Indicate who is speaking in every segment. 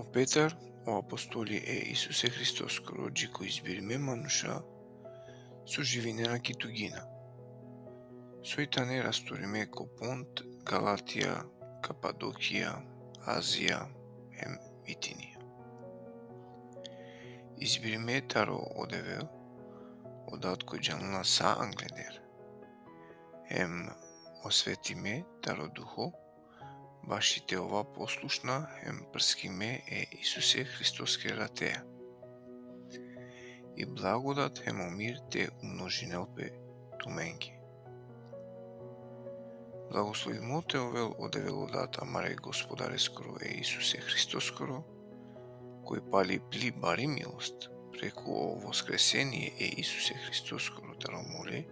Speaker 1: O Петар, o apostoli Исусе Христос роджи кој избириме мануша со живинена китугина. Сојтане расториме ко Понт, Галатија, Кападокија, Азија, ем Витинија. Избириме таро одевел, одат кој джанла са англедер. Ем осветиме таро духо, башите ова послушна ем прскиме Исусе Христоске ратеа. И благодат емо мир те умножинелпе туменги. Благословимо те овел одевел одат амаре Господаре скоро Исусе Христос скоро, кој пали пли бари милост, преку о воскресение Исусе Христос скоро таро моле,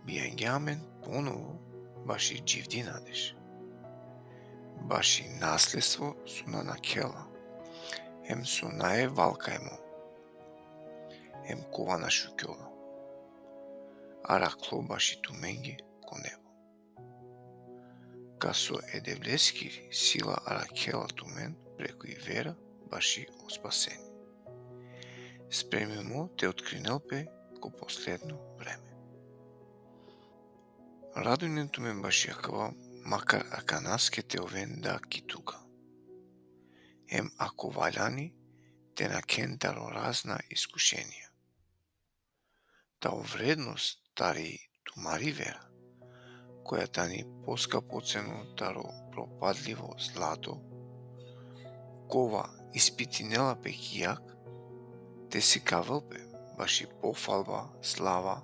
Speaker 1: бијањамен поново баши дживди надеж. Баши наследство со нанакела, ем со нае валкајмо, ем кова на шукјола, а ракло баши туменги ко небо. Касо едевлески сила аракела тумен преку и вера баши о спасени. Спремимо те откринелпе ко последно време. Радујнен тумен баши акава, макар аканаске те овен да китука. Ем ако ваљани, те накен таро разна искушенија. Тао вредност тари тумари вера, која тани поскапо цено таро пропадливо злато, кова испитинела пекијак, те се кавелпе баши пофалба, слава,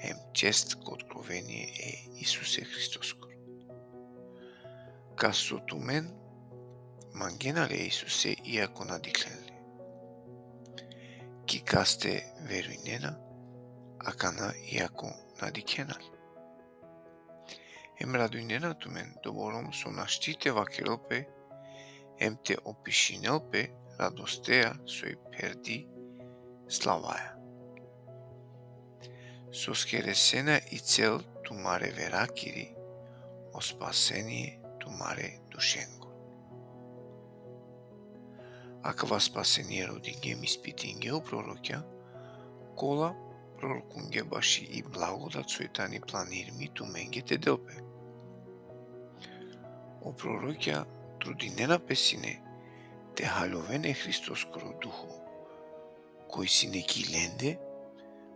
Speaker 1: ем чест ко откровение Исусе Христоскор. Касо тумен, мангенале Исусе иако надикленле. Ки касте верујнена, акана иако надикенали. Ем радујнена тумен добором со наштите вакелпе, ем те опишинелпе радостеа сој перди славаја. Со скересена и цел тумаре веракири, о спасение тумаре душенго. Аква спасение родинге миспитинге о пророќа, кола пророкунге баши и благодат сојтани планирми туменге те делпе. О пророќа трудинена песине, те халјовене Христос кро духу, кој си неки ленде,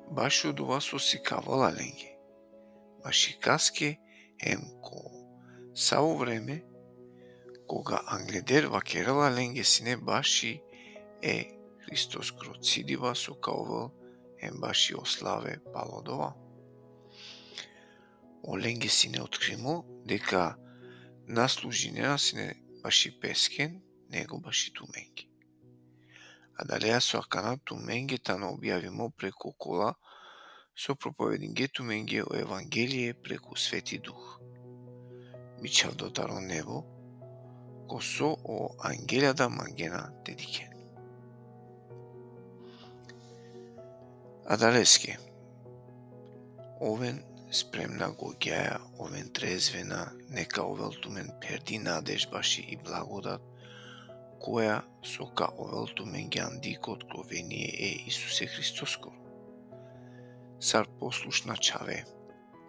Speaker 1: баш од ова со си кавала ленге, баши каске ем ко саво време, кога англедер вакерала ленге сине баши Христос кро цидива со каовел ем баши ославе палодова. О ленге сине откримо дека наслужинена сине баши пескен, него баши туменги. А далеа со акана туменге тано објавимо преку кола со проповединге туменге о Евангелие преку Свети Дух. Мичав до таро небо, ко со о ангелјада мангена дедике. А далеске, овен спремна го ѓаја, овен трезвена, нека овел тумен перди надеж баши и благодат, која сока овел тумен ги андико откровение Исусе Христоскор. Сар послушна чаве,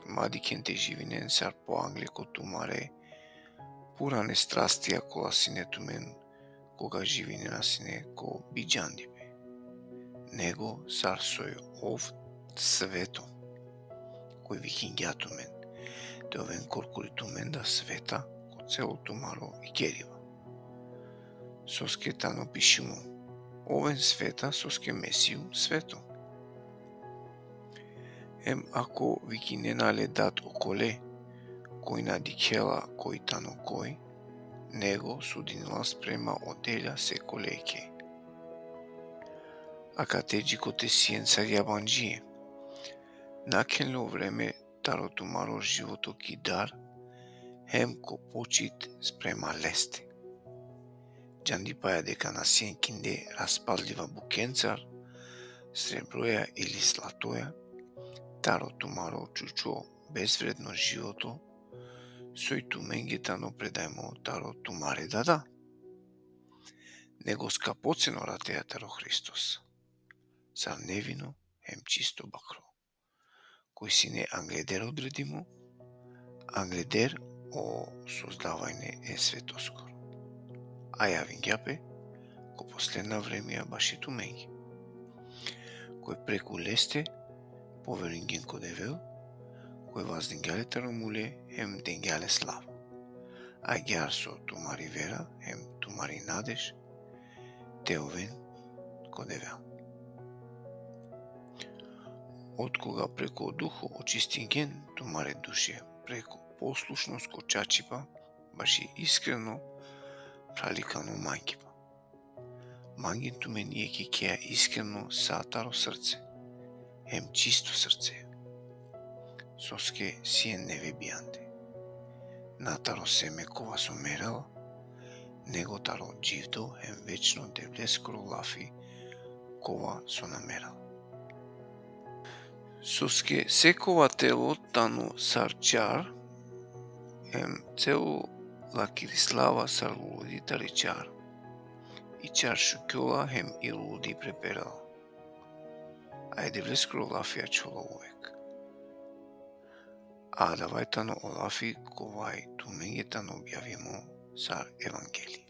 Speaker 1: мадикен те живинен сар по англико тумаре, пуране страстија кола сине тумен, кога живинена сине ко биџандибе. Него сар сој ов свето, кој викингја тумен, те овен коркори тумен да света ко цело тумаро и керива. Соске тано пишимо, овен света соске месију свето. Ем ако викиненале дат околе, кој надикела кој тано кој, него судинила спрема оделја се колеке. Ака теџико те сиенца јабанџие, накенло време таро тумаро живото ки дар, хем ко почит спрема лесте. Џанди паја дека на сиенкинде распадлива букенцар, среброја или златоја, таро тумаро чучо безвредно живото, сој туменге тано предајмо таро тумаре дада. него скапоцено ратејата ро Христос. Сар невино хем чисто бакро. Кој си не англедер одредимо, англедер о создавајне е светоскоро. А ја вингјапе, ко последна времеја баш и тумењи. Кој преку лесте, поверинген ко девел, кој ваздингјале тарамуле, хем денгјале слава. А гјар со тумари вера, хем тумари надеж, теовен ко девел. Откога преку духо очистинген тумаре душе, преку послушност ко чачипа, баш и искрено праликано мангипа. Манген тумен иеки кеа искрено сатаро срце, хем чисто срце. Соске сие неве бијанте. Натаро семе кова со мерала, него таро дживдо хем вечно девлескоро лафи кова со намерала. Соске секова тело тану сарчар, хем цело лакирислава сар луди таричар, и чар шукјола хем и луди преперала. А е девлескоро лафија чоло увек. А давајтано олафи ковај тумењетано објавимо сар Евангелие.